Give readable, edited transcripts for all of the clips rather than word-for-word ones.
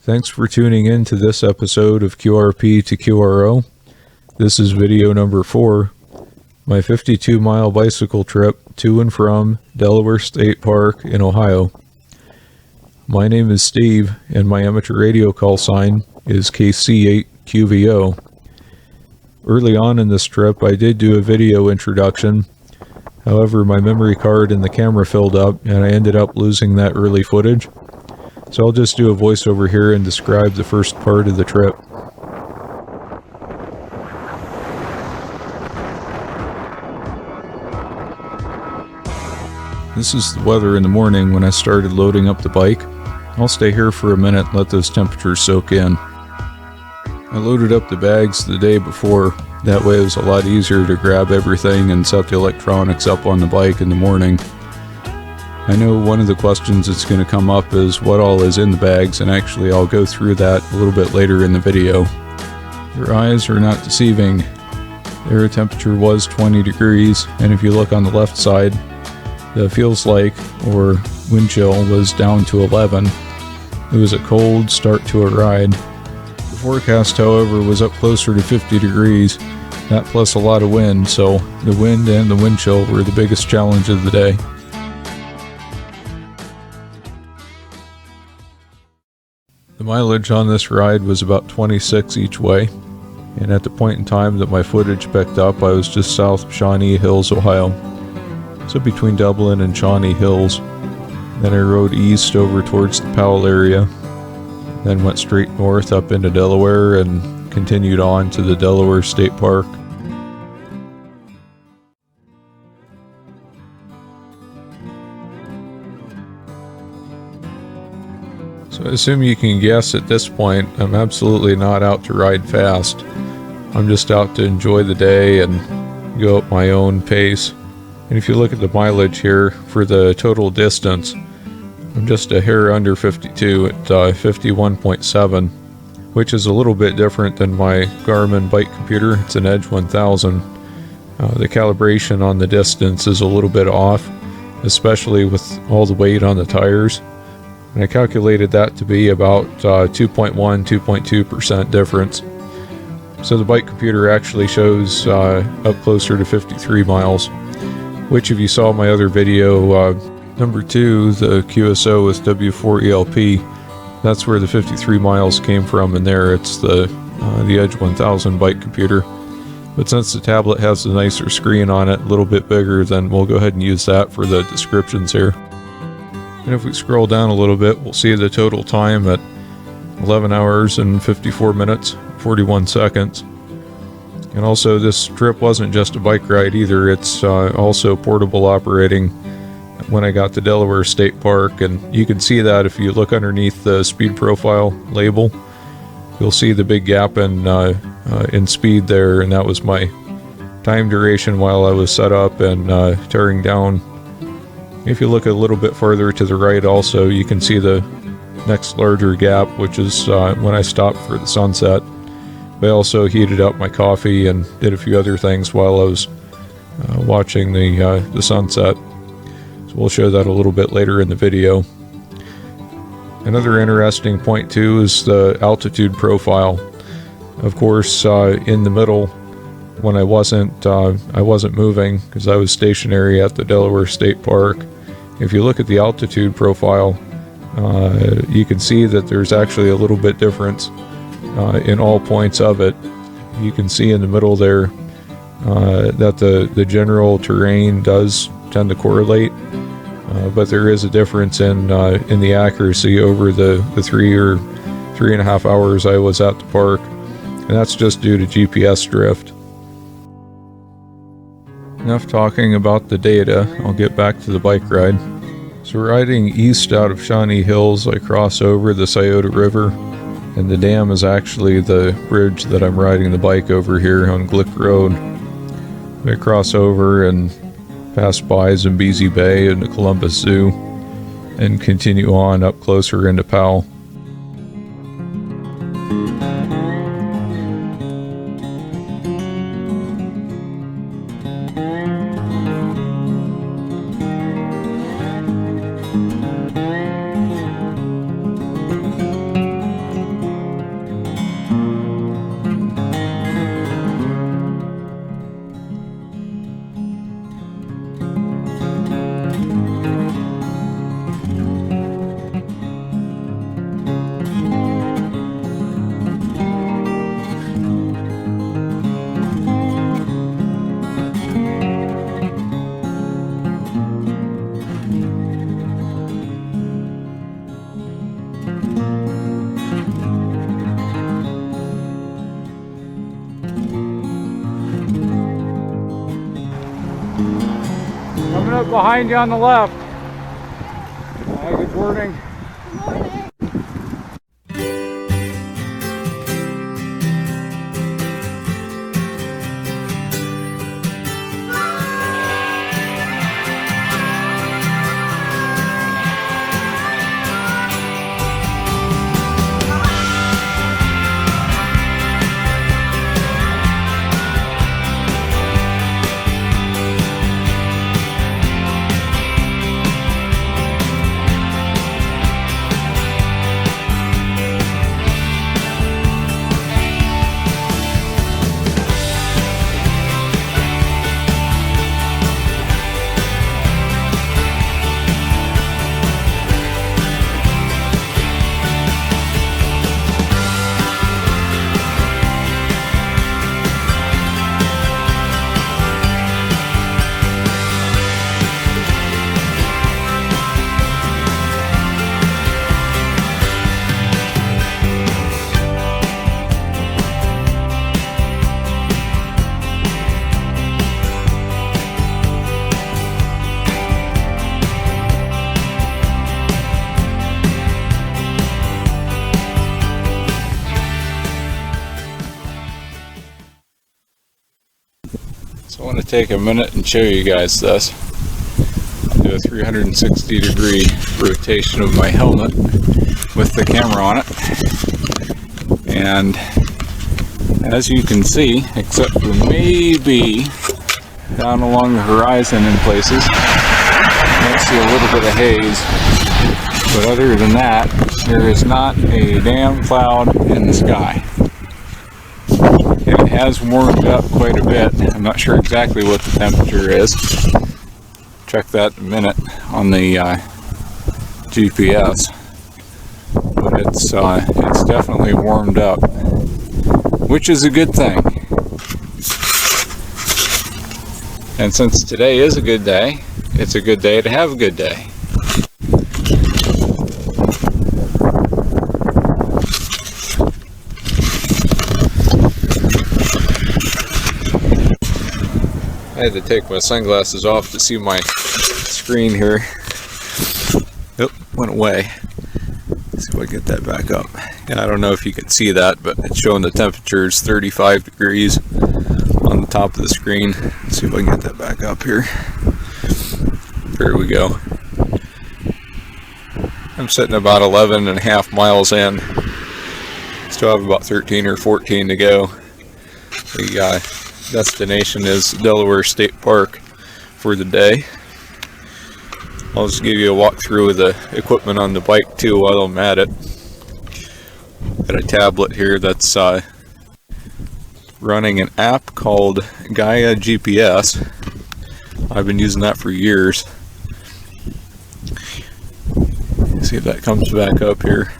Thanks for tuning in to this episode of QRP to QRO. This is video number 4, my 52-mile bicycle trip to and from Delaware State Park in Ohio. My name is Steve, and my amateur radio call sign is KC8QVO. Early on in this trip, I did do a video introduction. However, my memory card and the camera filled up, and I ended up losing that early footage. So I'll just do a voiceover here and describe the first part of the trip. This is the weather in the morning when I started loading up the bike. I'll stay here for a minute and let those temperatures soak in. I loaded up the bags the day before. That way it was a lot easier to grab everything and set the electronics up on the bike in the morning. I know one of the questions that's going to come up is what all is in the bags, and actually I'll go through that a little bit later in the video. Your eyes are not deceiving. The air temperature was 20 degrees, and if you look on the left side, the feels like, or wind chill, was down to 11. It was a cold start to a ride. The forecast, however, was up closer to 50 degrees, that plus a lot of wind, so the wind and the wind chill were the biggest challenge of the day. The mileage on this ride was about 26 each way, and at the point in time that my footage picked up, I was just south of Shawnee Hills, Ohio. So between Dublin and Shawnee Hills. Then I rode east over towards the Powell area, then went straight north up into Delaware and continued on to the Delaware State Park. So I assume you can guess at this point, I'm absolutely not out to ride fast. I'm just out to enjoy the day and go at my own pace. And if you look at the mileage here for the total distance, I'm just a hair under 52 at 51.7, which is a little bit different than my Garmin bike computer. It's an Edge 1000. The calibration on the distance is a little bit off, especially with all the weight on the tires. And I calculated that to be about 2.2% difference. So the bike computer actually shows up closer to 53 miles, which if you saw my other video, number 2, the QSO with W4ELP, that's where the 53 miles came from, and there it's the Edge 1000 bike computer. But since the tablet has a nicer screen on it, a little bit bigger, then we'll go ahead and use that for the descriptions here. And if we scroll down a little bit, we'll see the total time at 11 hours and 54 minutes, 41 seconds. And also, this trip wasn't just a bike ride either, it's also portable operating when I got to Delaware State Park. And you can see that if you look underneath the speed profile label, you'll see the big gap in speed there, and that was my time duration while I was set up and tearing down. If you look a little bit further to the right also, you can see the next larger gap, which is when I stopped for the sunset. I also heated up my coffee and did a few other things while I was watching the sunset. So we'll show that a little bit later in the video. Another interesting point too is the altitude profile. Of course, in the middle, when I wasn't moving because I was stationary at the Delaware State Park. If you look at the altitude profile, you can see that there's actually a little bit difference in all points of it. You can see in the middle there that the general terrain does tend to correlate, but there is a difference in the accuracy over the 3 or 3.5 hours I was at the park, and that's just due to GPS drift. Enough talking about the data, I'll get back to the bike ride. So riding east out of Shawnee Hills, I cross over the Scioto River, and the dam is actually the bridge that I'm riding the bike over here on Glick Road. I cross over and pass by Zambezi Bay and the Columbus Zoo, and continue on up closer into Powell. Coming up behind you on the left. Good morning. So I want to take a minute and show you guys this. I'll do a 360-degree rotation of my helmet with the camera on it. And as you can see, except for maybe down along the horizon in places, you might see a little bit of haze. But other than that, there is not a damn cloud in the sky. It has warmed up quite a bit. I'm not sure exactly what the temperature is. Check that in a minute on the GPS. But it's definitely warmed up, which is a good thing. And since today is a good day, it's a good day to have a good day. I had to take my sunglasses off to see my screen here. Oop, went away. Let's see if I get that back up. Yeah, I don't know if you can see that, but it's showing the temperature is 35 degrees on the top of the screen. Let's see if I can get that back up here. There we go. I'm sitting about 11.5 miles in. Still have about 13 or 14 to go. The destination is Delaware State Park for the day. I'll just give you a walkthrough of the equipment on the bike too while I'm at it. Got a tablet here that's running an app called Gaia GPS. I've been using that for years. See if that comes back up here.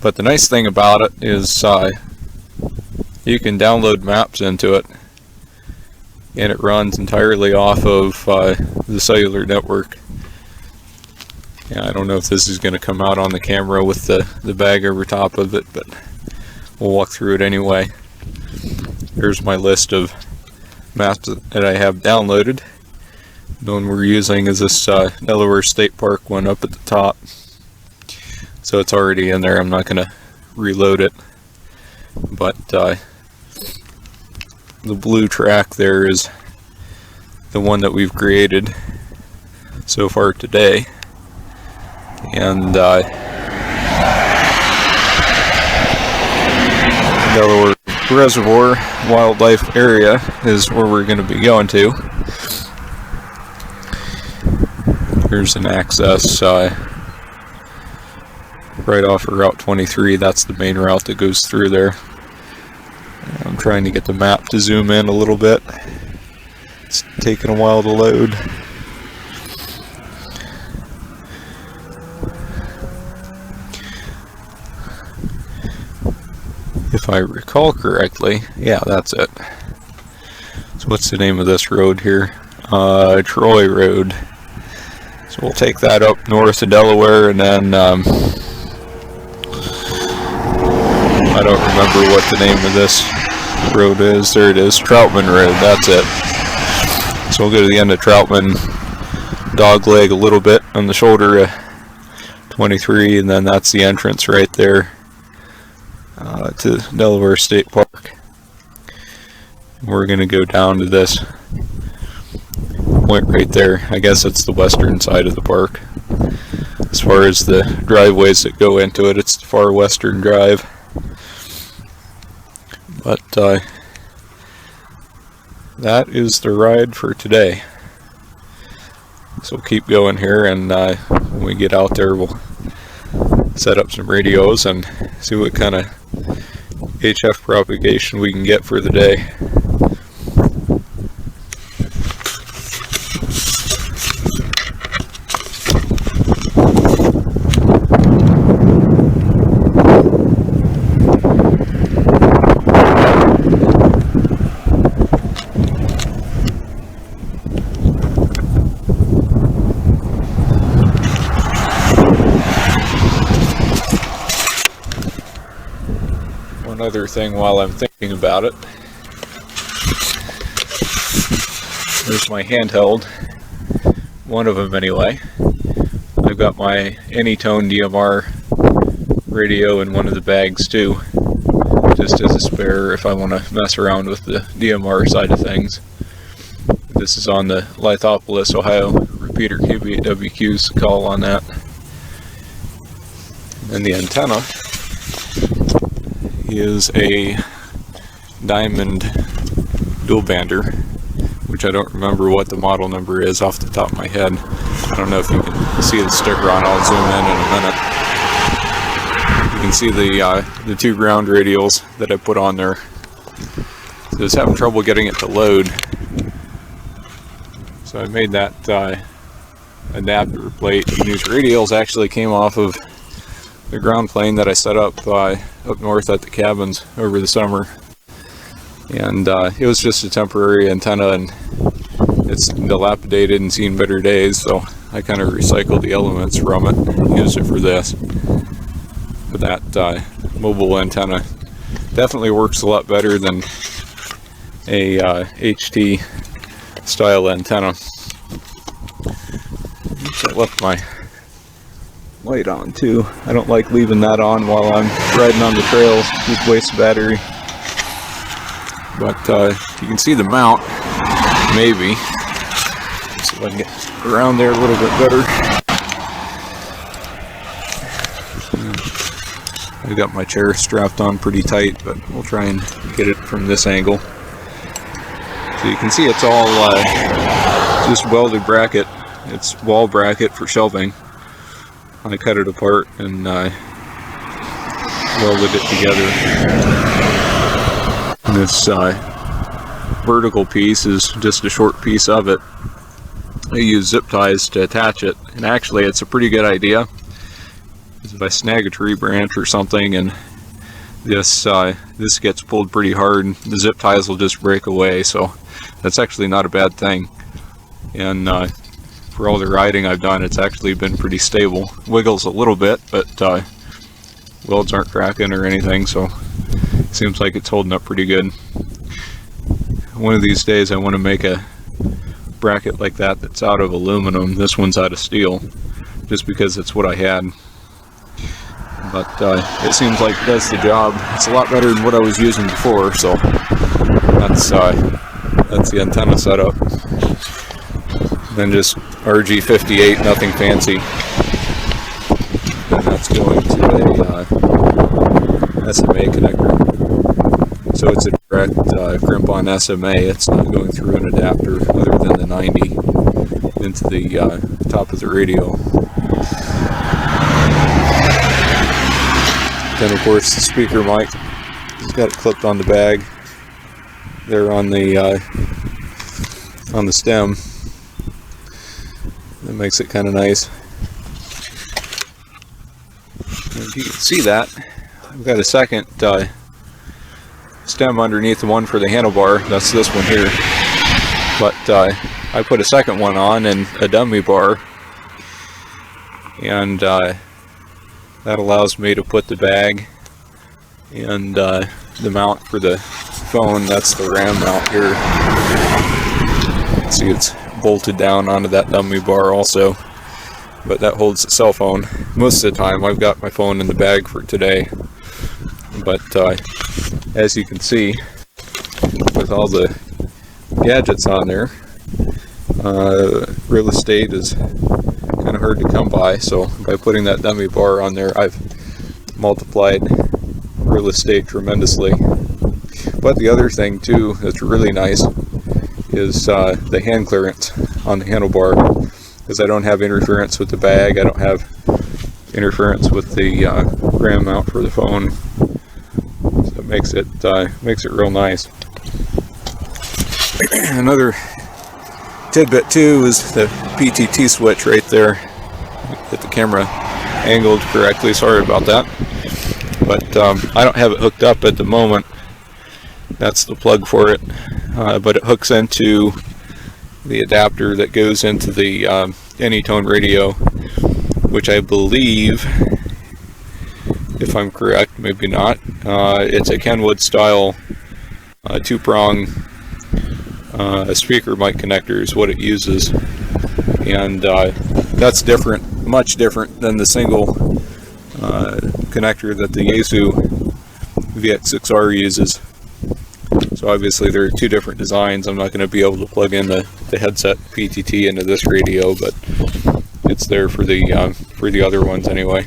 But the nice thing about it is you can download maps into it, and it runs entirely off of the cellular network. Yeah, I don't know if this is going to come out on the camera with the bag over top of it, but we'll walk through it anyway. Here's my list of maps that I have downloaded. The one we're using is this Delaware State Park one up at the top. So it's already in there. I'm not going to reload it. But the blue track there is the one that we've created so far today. And Delaware Reservoir Wildlife Area is where we're going to be going to. Here's an access right off of Route 23. That's the main route that goes through there. I'm trying to get the map to zoom in a little bit. It's taking a while to load. If I recall correctly, yeah, that's it. So what's the name of this road here? Troy Road. So we'll take that up north of Delaware, and then I don't remember what the name of this road is. There it is, Troutman Road, that's it. So we'll go to the end of Troutman dog leg a little bit on the shoulder 23, and then that's the entrance right there to Delaware State Park. We're going to go down to this point right there. I guess it's the western side of the park. As far as the driveways that go into it, it's the far western drive. But that is the ride for today. So keep going here, and when we get out there, we'll set up some radios and see what kind of HF propagation we can get for the day. Other thing while I'm thinking about it, there's my handheld, one of them anyway. I've got my Anytone DMR radio in one of the bags too, just as a spare if I want to mess around with the DMR side of things. This is on the Lithopolis, Ohio repeater, KB8WQ's call on that. And the antenna is a diamond dual bander, which I don't remember what the model number is off the top of my head. I don't know if you can see the sticker on. I'll zoom in a minute. You can see the two ground radials that I put on there. So I was having trouble getting it to load, so I made that adapter plate. And these radials actually came off of the ground plane that I set up up north at the cabins over the summer, and it was just a temporary antenna, and it's dilapidated and seen better days, so I kind of recycled the elements from it and used it for this. But that mobile antenna definitely works a lot better than a HT style antenna. Oops, I left my light on too. I don't like leaving that on while I'm riding on the trails. It wastes battery. But you can see the mount, maybe. See if I can get around there a little bit better. I've got my chair strapped on pretty tight, but we'll try and get it from this angle. So you can see it's all just welded bracket. It's wall bracket for shelving. I cut it apart and welded it together. And this vertical piece is just a short piece of it. I use zip ties to attach it, and actually it's a pretty good idea. If I snag a tree branch or something and this gets pulled pretty hard, the zip ties will just break away, so that's actually not a bad thing. And for all the riding I've done, it's actually been pretty stable. Wiggles a little bit, but welds aren't cracking or anything, so it seems like it's holding up pretty good. One of these days I want to make a bracket like that that's out of aluminum. This one's out of steel, just because it's what I had. But it seems like it does the job. It's a lot better than what I was using before, so that's the antenna setup. Then just RG58, nothing fancy. And that's going to a SMA connector. So it's a direct crimp on SMA. It's not going through an adapter other than the 90 into the top of the radio. Then of course the speaker mic, it's got it clipped on the bag there on the stem. That makes it kind of nice. And if you can see that, I've got a second stem underneath the one for the handlebar. That's this one here. But I put a second one on and a dummy bar, and that allows me to put the bag and the mount for the phone. That's the RAM mount here. see it's bolted down onto that dummy bar also, but that holds the cell phone. Most of the time I've got my phone in the bag for today, but as you can see, with all the gadgets on there, real estate is kind of hard to come by, so by putting that dummy bar on there, I've multiplied real estate tremendously. But the other thing too that's really nice is the hand clearance on the handlebar, because I don't have interference with the bag, I don't have interference with the ram mount for the phone, so it makes it real nice. Another tidbit too is the PTT switch right there. Get the camera angled correctly, sorry about that, but I don't have it hooked up at the moment. That's the plug for it, but it hooks into the adapter that goes into the Anytone radio, which I believe, if I'm correct, maybe not, it's a Kenwood style 2-prong speaker mic connector is what it uses, and that's different, much different than the single connector that the Yaesu VX6R uses. So obviously there are two different designs. I'm not going to be able to plug in the headset PTT into this radio, but it's there for the other ones anyway.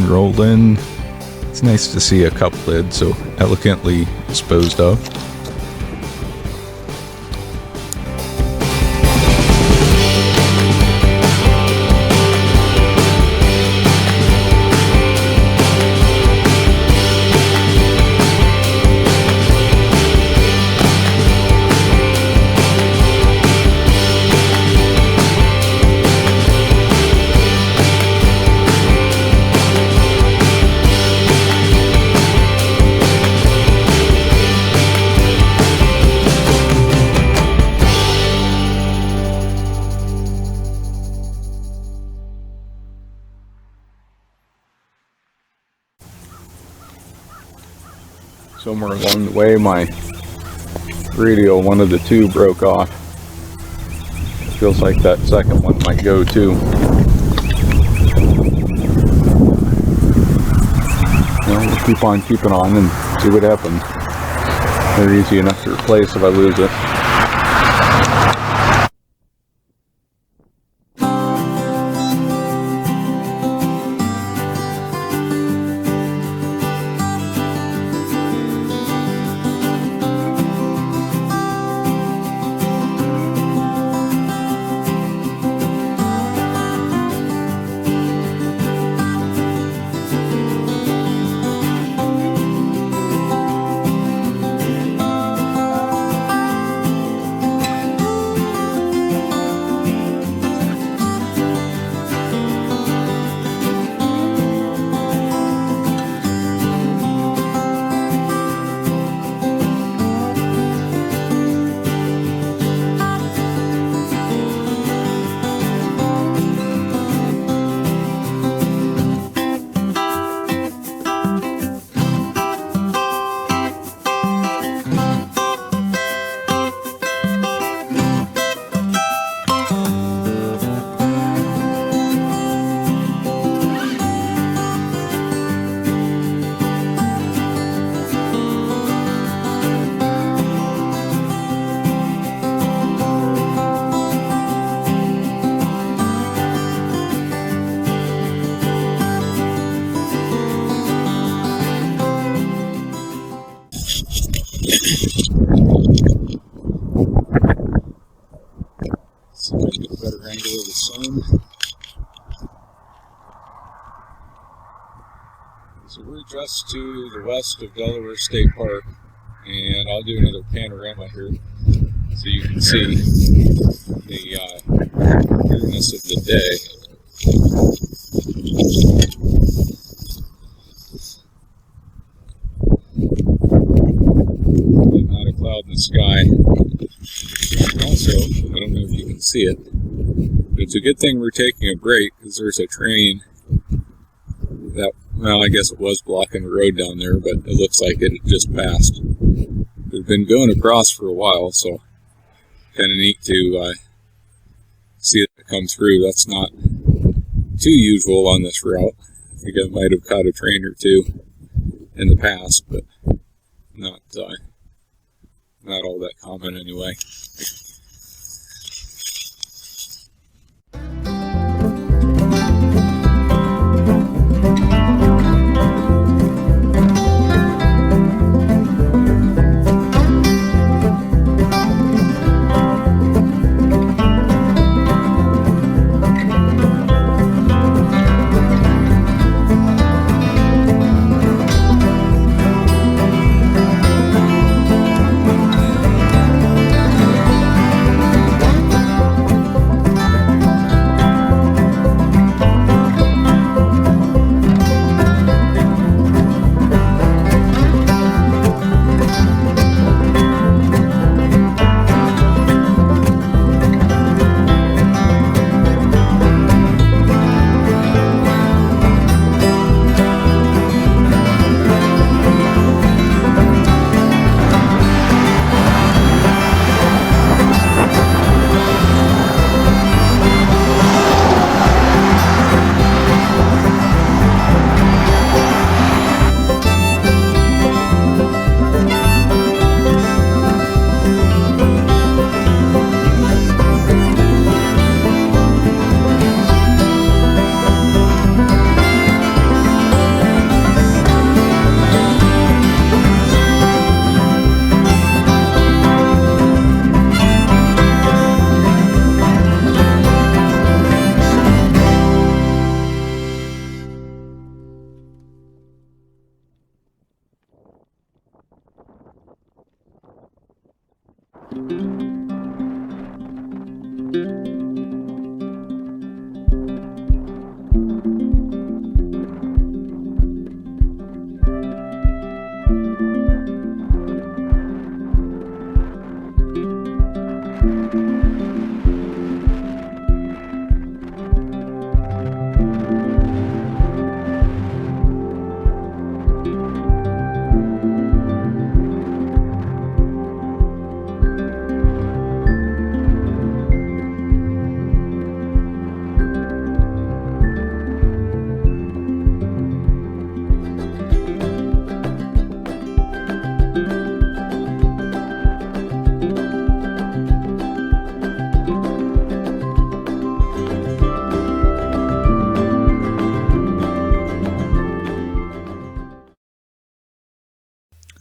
Rolling. It's nice to see a cup lid so elegantly disposed of. Somewhere along the way, my radio, one of the two, broke off. It feels like that second one might go too. Well, we'll keep on keeping on and see what happens. They're easy enough to replace if I lose it. get a better angle of the sun. So we're just to the west of Delaware State Park, and I'll do another panorama here so you can see the clearness of the day. Not a cloud in the sky. Also, I don't know if you can see it, but it's a good thing we're taking a break because there's a train that, well, I guess it was blocking the road down there, but it looks like it had just passed. It's been going across for a while, so kind of neat to see it come through. That's not too usual on this route. I think I might have caught a train or two in the past, but not all that common anyway.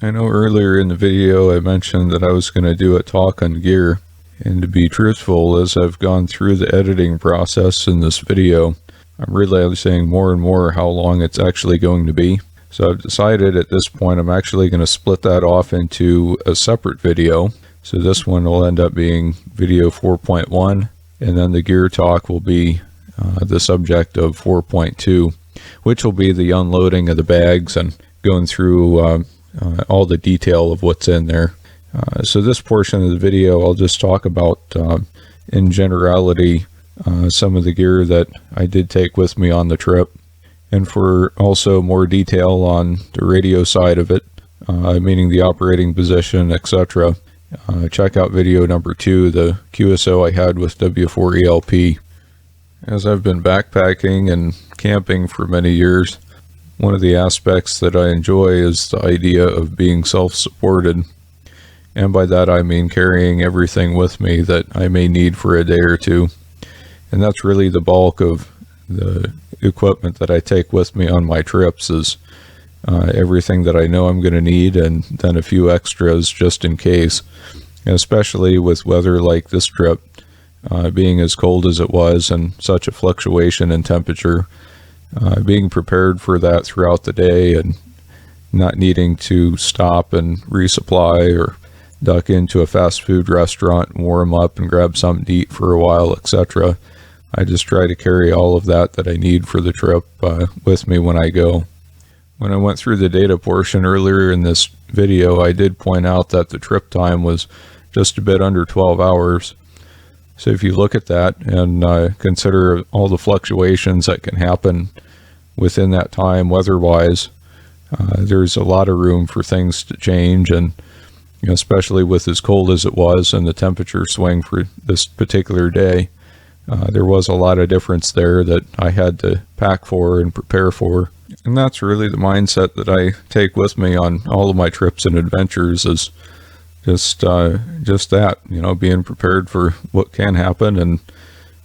I know earlier in the video I mentioned that I was going to do a talk on gear, and to be truthful, as I've gone through the editing process in this video, I'm realizing more and more how long it's actually going to be. So I've decided at this point I'm actually going to split that off into a separate video. So this one will end up being video 4.1, and then the gear talk will be the subject of 4.2, which will be the unloading of the bags and going through all the detail of what's in there. So this portion of the video I'll just talk about in generality some of the gear that I did take with me on the trip, and for also more detail on the radio side of it, meaning the operating position, etc. Check out video number 2, the QSO I had with W4ELP. As I've been backpacking and camping for many years, one of the aspects that I enjoy is the idea of being self-supported. And by that I mean carrying everything with me that I may need for a day or two. And that's really the bulk of the equipment that I take with me on my trips, is everything that I know I'm going to need, and then a few extras just in case. And especially with weather like this trip, being as cold as it was and such a fluctuation in temperature. Being prepared for that throughout the day and not needing to stop and resupply or duck into a fast food restaurant and warm up and grab something to eat for a while, etc. I just try to carry all of that I need for the trip with me when I go. When I went through the data portion earlier in this video, I did point out that the trip time was just a bit under 12 hours. So if you look at that and consider all the fluctuations that can happen within that time weather-wise, there's a lot of room for things to change, and especially with as cold as it was and the temperature swing for this particular day, there was a lot of difference there that I had to pack for and prepare for. And that's really the mindset that I take with me on all of my trips and adventures, is just that, being prepared for what can happen. And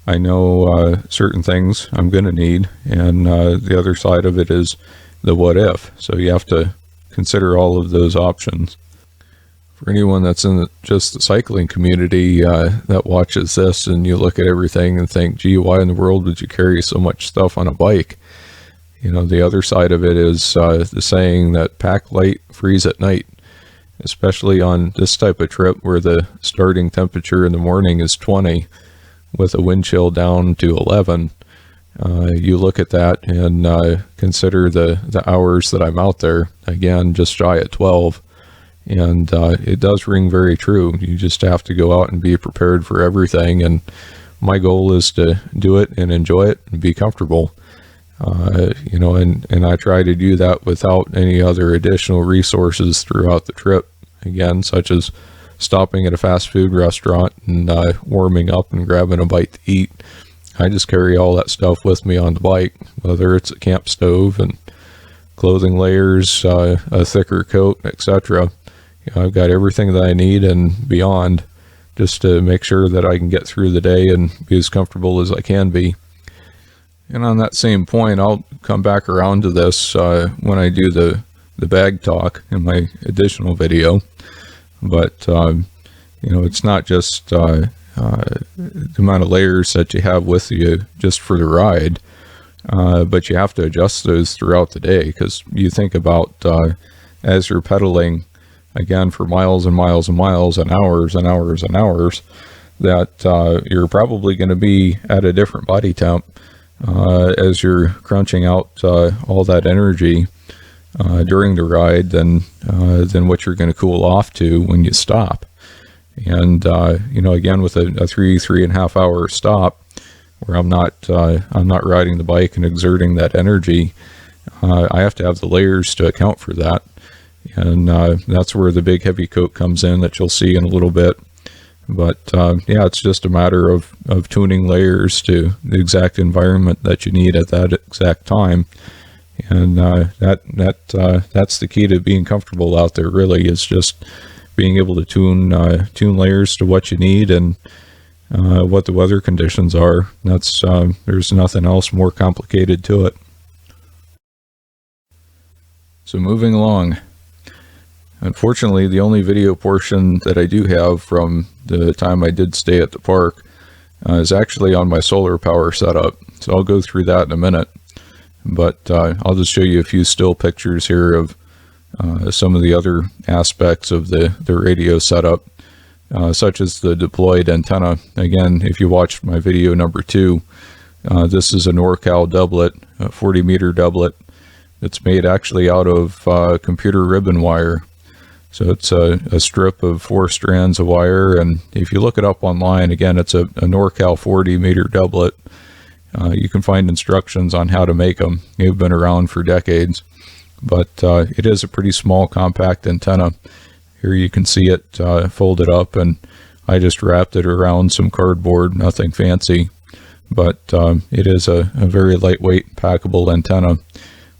I know certain things I'm going to need, and the other side of it is the what if. So you have to consider all of those options. For anyone that's in just the cycling community that watches this, and you look at everything and think, gee, why in the world would you carry so much stuff on a bike? The other side of it is the saying that pack light, freeze at night, especially on this type of trip where the starting temperature in the morning is 20 with a wind chill down to 11. You look at that and consider the hours that I'm out there, again, just shy at 12. And it does ring very true. You just have to go out and be prepared for everything. And my goal is to do it and enjoy it and be comfortable. And I try to do that without any other additional resources throughout the trip, again, such as stopping at a fast food restaurant and warming up and grabbing a bite to eat. I just carry all that stuff with me on the bike, whether it's a camp stove and clothing layers, a thicker coat, etc. I've got everything that I need and beyond, just to make sure that I can get through the day and be as comfortable as I can be. And on that same point, I'll come back around to this when I do the bag talk in my additional video. But, it's not just the amount of layers that you have with you just for the ride, but you have to adjust those throughout the day, because you think about as you're pedaling, again, for miles and miles and miles and hours and hours and hours, that you're probably going to be at a different body temp as you're crunching out all that energy during the ride than what you're going to cool off to when you stop. And again, with a 3.5 hour stop where I'm not riding the bike and exerting that energy, I have to have the layers to account for that. And that's where the big heavy coat comes in that you'll see in a little bit. But it's just a matter of tuning layers to the exact environment that you need at that exact time. And that's the key to being comfortable out there, really, is just being able to tune layers to what you need and what the weather conditions are. That's there's nothing else more complicated to it. So moving along. Unfortunately, the only video portion that I do have from the time I did stay at the park is actually on my solar power setup. So I'll go through that in a minute. But I'll just show you a few still pictures here of some of the other aspects of the radio setup, such as the deployed antenna. Again, if you watched my video number 2, this is a NorCal doublet, a 40-meter doublet. It's made actually out of computer ribbon wire. So it's a strip of 4 strands of wire, and if you look it up online, again, it's a NorCal 40-meter doublet. You can find instructions on how to make them. They've been around for decades, but it is a pretty small, compact antenna. Here you can see it folded up, and I just wrapped it around some cardboard, nothing fancy, but it is a very lightweight, packable antenna,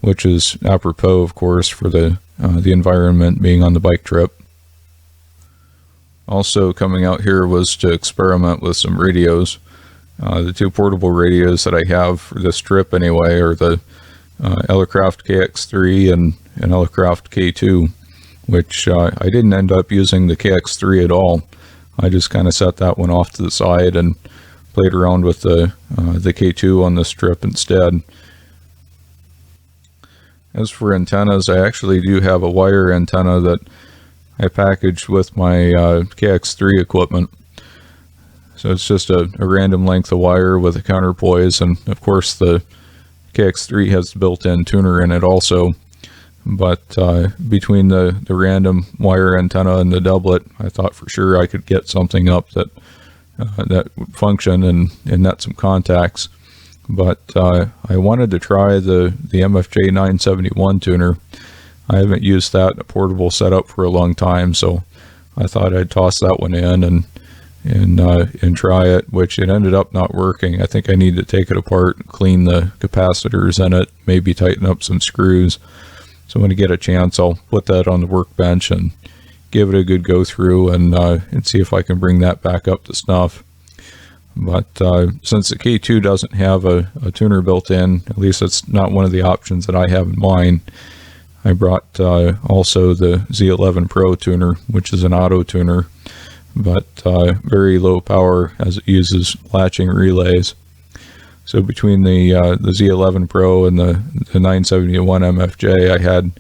which is apropos, of course, for the environment being on the bike trip. Also coming out here was to experiment with some radios. The 2 portable radios that I have for this trip anyway are the Elecraft KX3 and an Elecraft K2, which I didn't end up using the KX3 at all. I just kind of set that one off to the side and played around with the K2 on this strip instead. As for antennas, I actually do have a wire antenna that I packaged with my KX3 equipment. So it's just a random length of wire with a counterpoise, and of course the KX3 has the built-in tuner in it also. But between the random wire antenna and the doublet, I thought for sure I could get something up that would function and net some contacts. But I wanted to try the MFJ 971 tuner. I haven't used that in a portable setup for a long time, so I thought I'd toss that one in and try it, which it ended up not working. I think I need to take it apart and clean the capacitors in it, maybe tighten up some screws. So when I get a chance, I'll put that on the workbench and give it a good go through and see if I can bring that back up to snuff. But since the K2 doesn't have a tuner built in, at least that's not one of the options that I have in mind, I brought also the Z11 Pro tuner, which is an auto tuner, but very low power as it uses latching relays. So between the Z11 Pro and the 971 MFJ, I had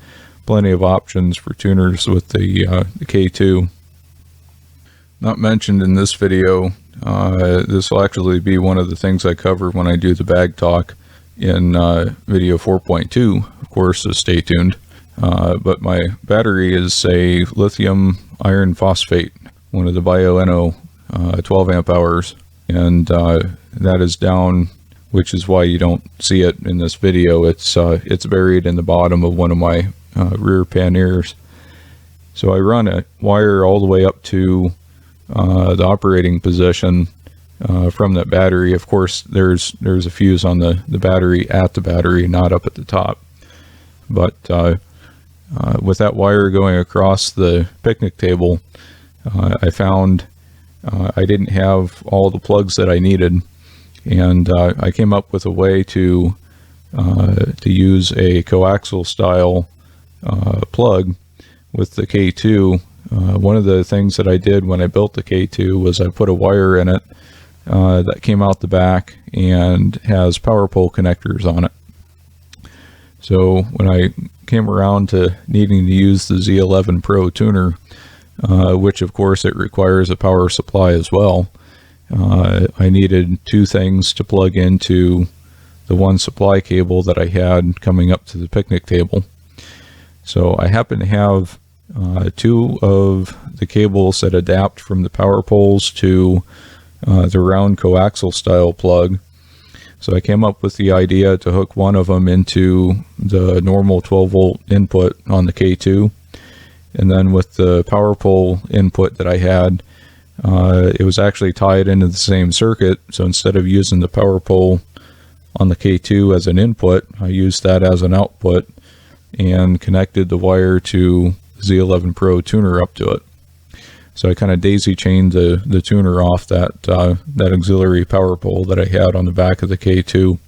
plenty of options for tuners with the K2. Not mentioned in this video, this will actually be one of the things I cover when I do the bag talk in video 4.2, of course, so stay tuned. But my battery is a lithium iron phosphate, one of the Bioenno 12 amp hours, and that is down, which is why you don't see it in this video. It's buried in the bottom of one of my rear panniers. So I run a wire all the way up to the operating position from that battery. Of course, there's a fuse on the battery at the battery, not up at the top. But with that wire going across the picnic table, I found I didn't have all the plugs that I needed. And I came up with a way to use a coaxial style plug with the K2. One of the things that I did when I built the K2 was I put a wire in it that came out the back and has power pole connectors on it. So when I came around to needing to use the Z11 Pro tuner, which of course it requires a power supply as well, I needed two things to plug into the one supply cable that I had coming up to the picnic table. So I happen to have two of the cables that adapt from the power poles to the round coaxial style plug. So I came up with the idea to hook one of them into the normal 12 volt input on the K2, and then with the power pole input that I had, it was actually tied into the same circuit. So instead of using the power pole on the K2 as an input, I used that as an output and connected the wire to Z11 Pro tuner up to it. So I kind of daisy chained the tuner off that auxiliary power pole that I had on the back of the K2.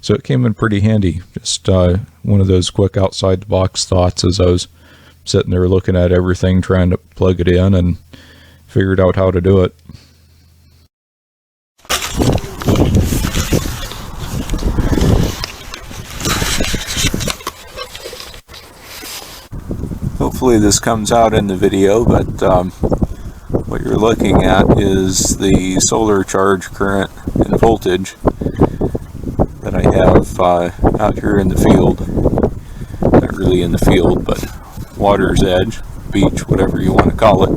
So it came in pretty handy. Just one of those quick outside the box thoughts as I was sitting there looking at everything, trying to plug it in, and figured out how to do it. Hopefully this comes out in the video, but what you're looking at is the solar charge current and voltage that I have out here in the field. Not really in the field, but water's edge, beach, whatever you want to call it.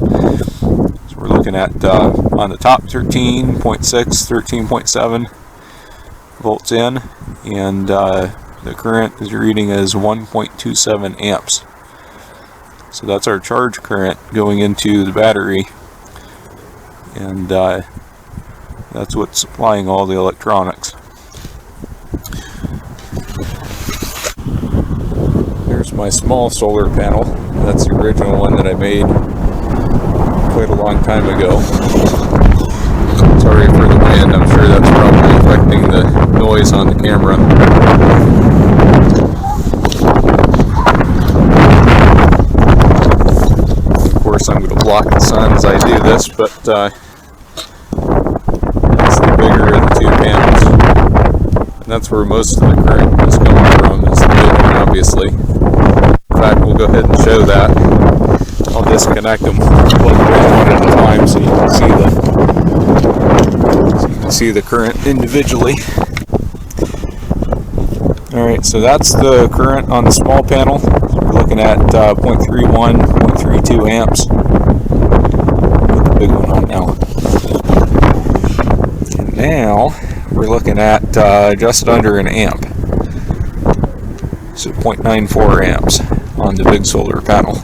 So we're looking at on the top 13.6, 13.7 volts in, and the current is reading as 1.27 amps. So that's our charge current going into the battery, and that's what's supplying all the electronics. There's my small solar panel. That's the original one that I made quite a long time ago. Sorry for the wind, I'm sure that's probably affecting the noise on the camera. I'm going to block the sun as I do this, but that's the bigger that's where most of the current is coming from, is the big one, obviously. In fact, we'll go ahead and show that. I'll disconnect them, plug them in one at a time so you can see the current individually. Alright, so that's the current on the small panel. We're looking at 0.31, 0.32 amps. Put the big one on now. And now we're looking at just under an amp. So 0.94 amps on the big solar panel.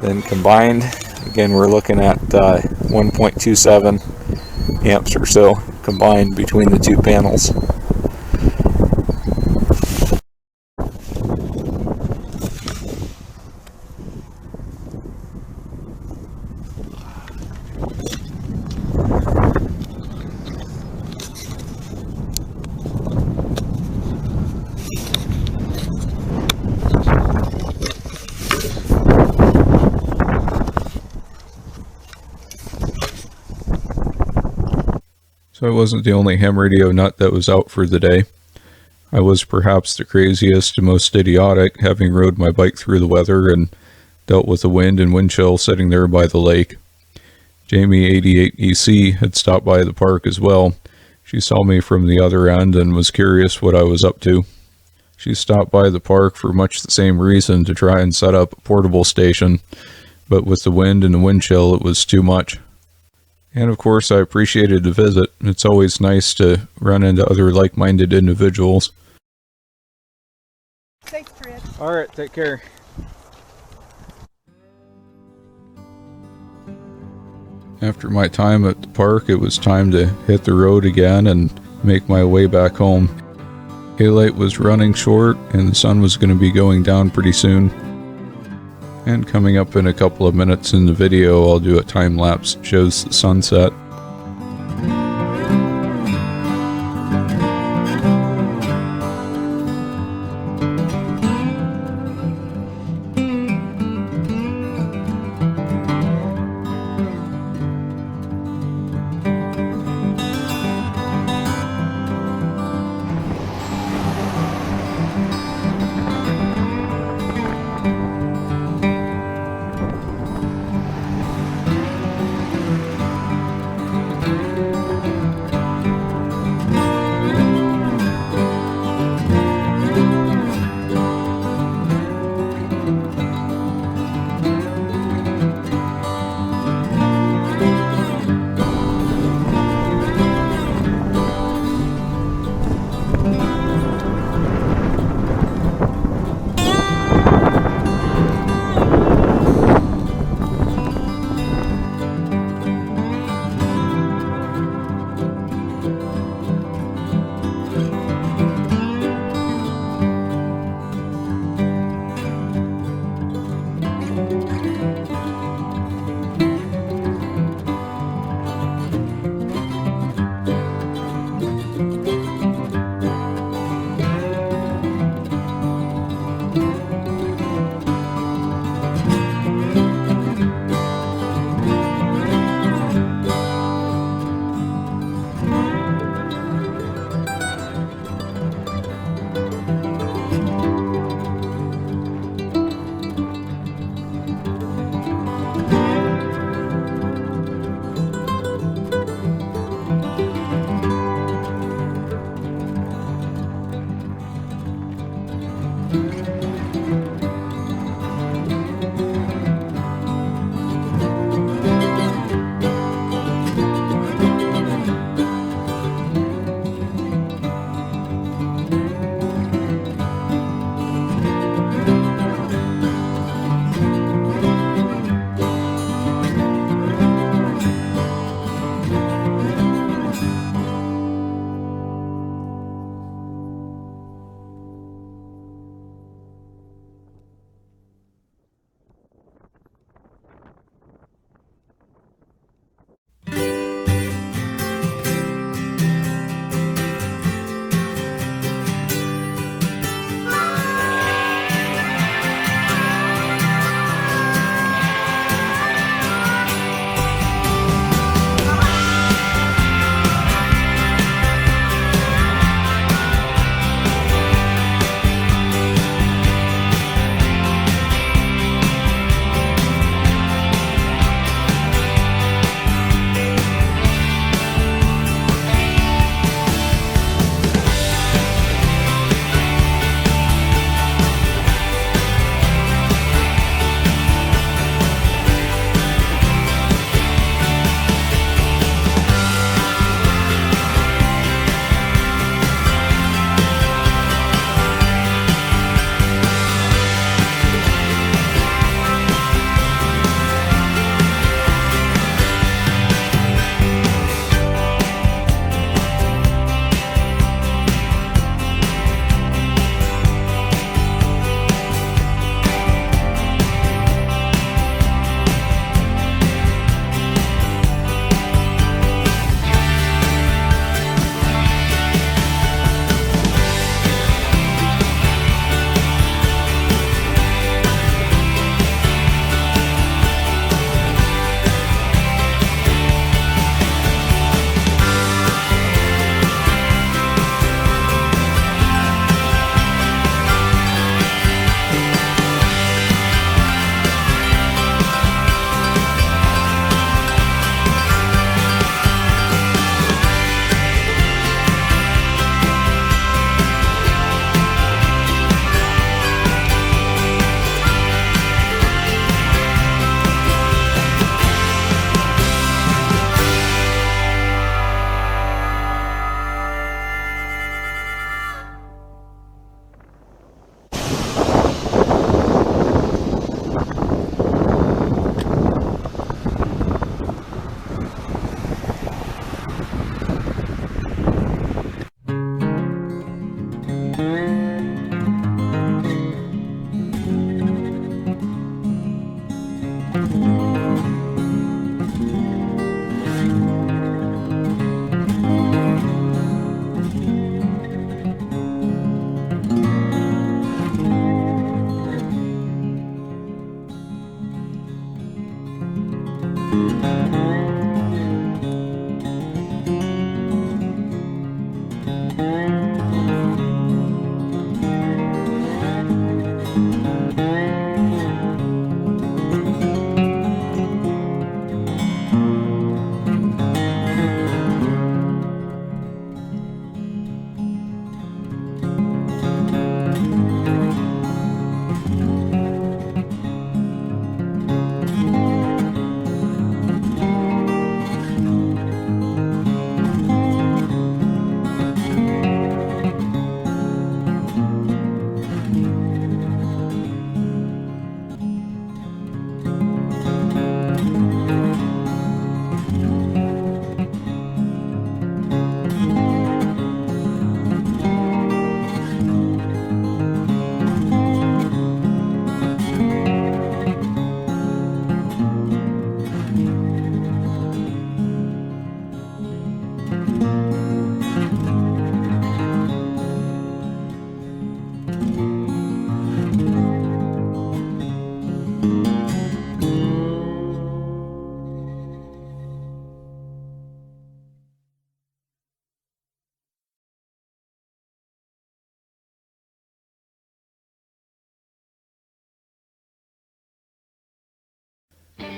Then combined, again, we're looking at 1.27 amps or so combined between the two panels. So I wasn't the only ham radio nut that was out for the day. I was perhaps the craziest and most idiotic, having rode my bike through the weather and dealt with the wind and wind chill sitting there by the lake. Jamie 88EC had stopped by the park as well. She saw me from the other end and was curious what I was up to. She stopped by the park for much the same reason, to try and set up a portable station, but with the wind and the wind chill it was too much. And of course, I appreciated the visit. It's always nice to run into other like-minded individuals. Thanks, Fred. Alright, take care. After my time at the park, it was time to hit the road again and make my way back home. Daylight was running short and the sun was going to be going down pretty soon. And coming up in a couple of minutes in the video, I'll do a time lapse that shows the sunset.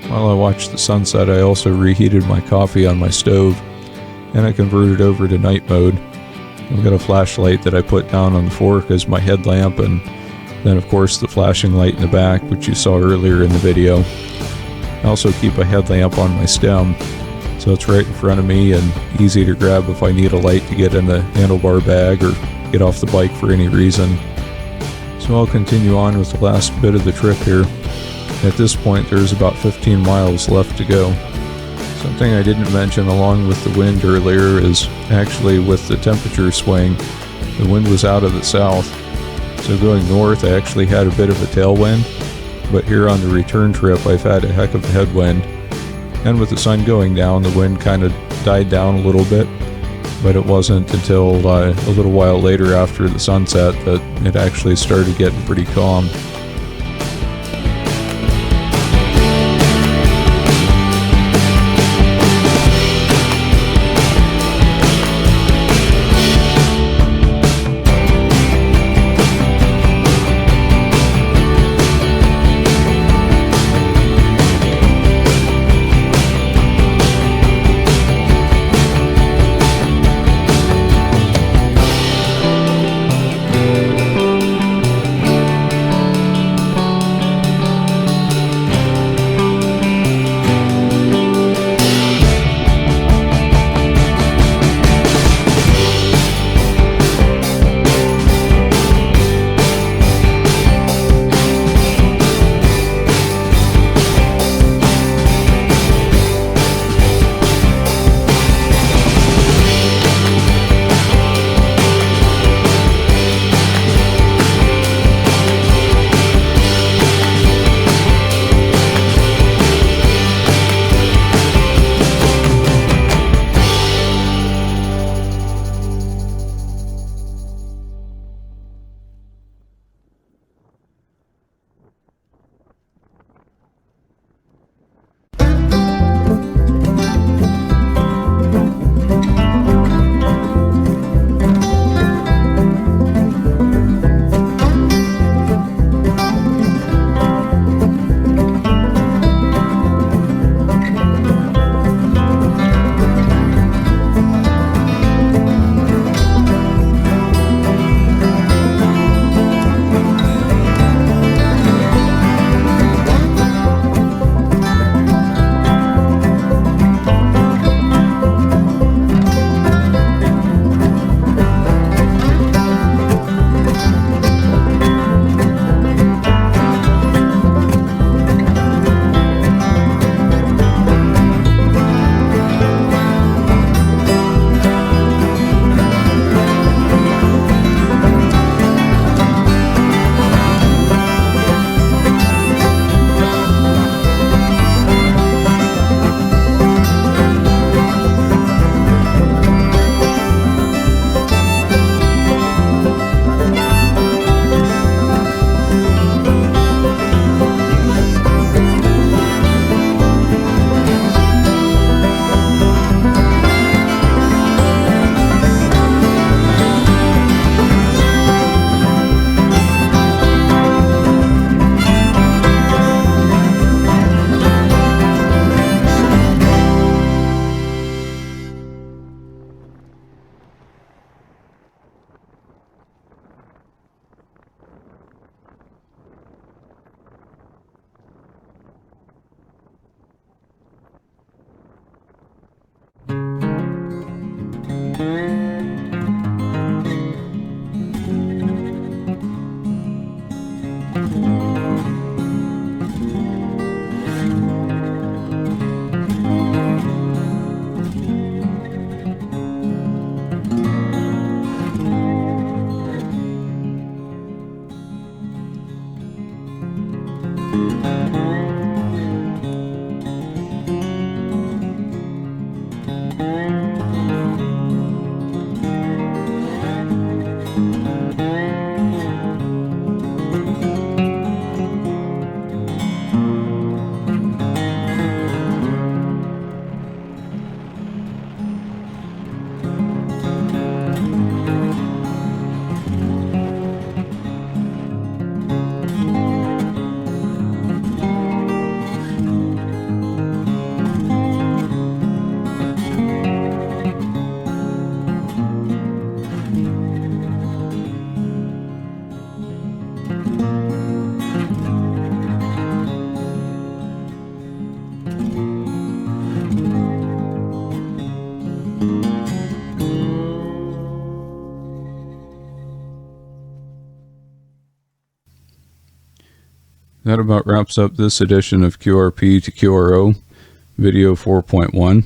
While I watched the sunset, I also reheated my coffee on my stove, and I converted over to night mode. I've got a flashlight that I put down on the fork as my headlamp, and then of course the flashing light in the back, which you saw earlier in the video. I also keep a headlamp on my stem, so it's right in front of me and easy to grab if I need a light to get in the handlebar bag or get off the bike for any reason. So I'll continue on with the last bit of the trip here. At this point there's about 15 miles left to go. Something I didn't mention along with the wind earlier is actually with the temperature swing, the wind was out of the south. So going north I actually had a bit of a tailwind, but here on the return trip I've had a heck of a headwind. And with the sun going down, the wind kind of died down a little bit, but it wasn't until a little while later after the sunset that it actually started getting pretty calm. That about wraps up this edition of QRP to QRO, video 4.1.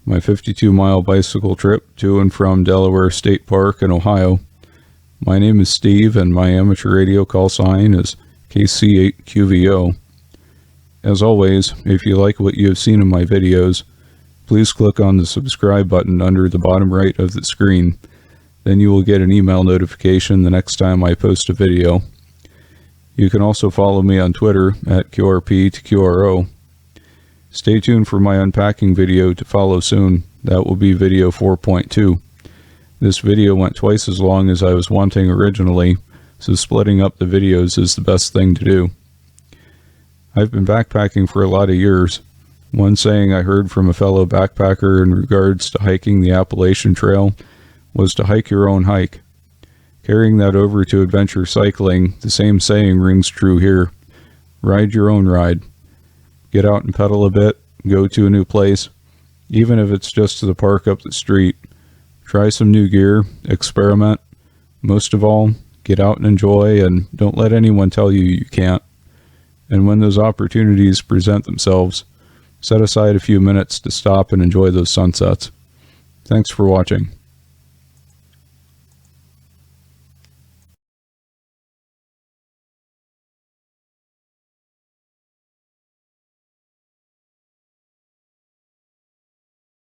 My 52-mile bicycle trip to and from Delaware State Park in Ohio. My name is Steve, and my amateur radio call sign is KC8QVO. As always, if you like what you have seen in my videos, please click on the subscribe button under the bottom right of the screen. Then you will get an email notification the next time I post a video. You can also follow me on Twitter at QRP to QRO. Stay tuned for my unpacking video to follow soon. That will be video 4.2. This video went twice as long as I was wanting originally, so splitting up the videos is the best thing to do. I've been backpacking for a lot of years. One saying I heard from a fellow backpacker in regards to hiking the Appalachian Trail was to hike your own hike. Carrying that over to adventure cycling, the same saying rings true here. Ride your own ride. Get out and pedal a bit, go to a new place, even if it's just to the park up the street. Try some new gear, experiment. Most of all, get out and enjoy, and don't let anyone tell you you can't. And when those opportunities present themselves, set aside a few minutes to stop and enjoy those sunsets. Thanks for watching.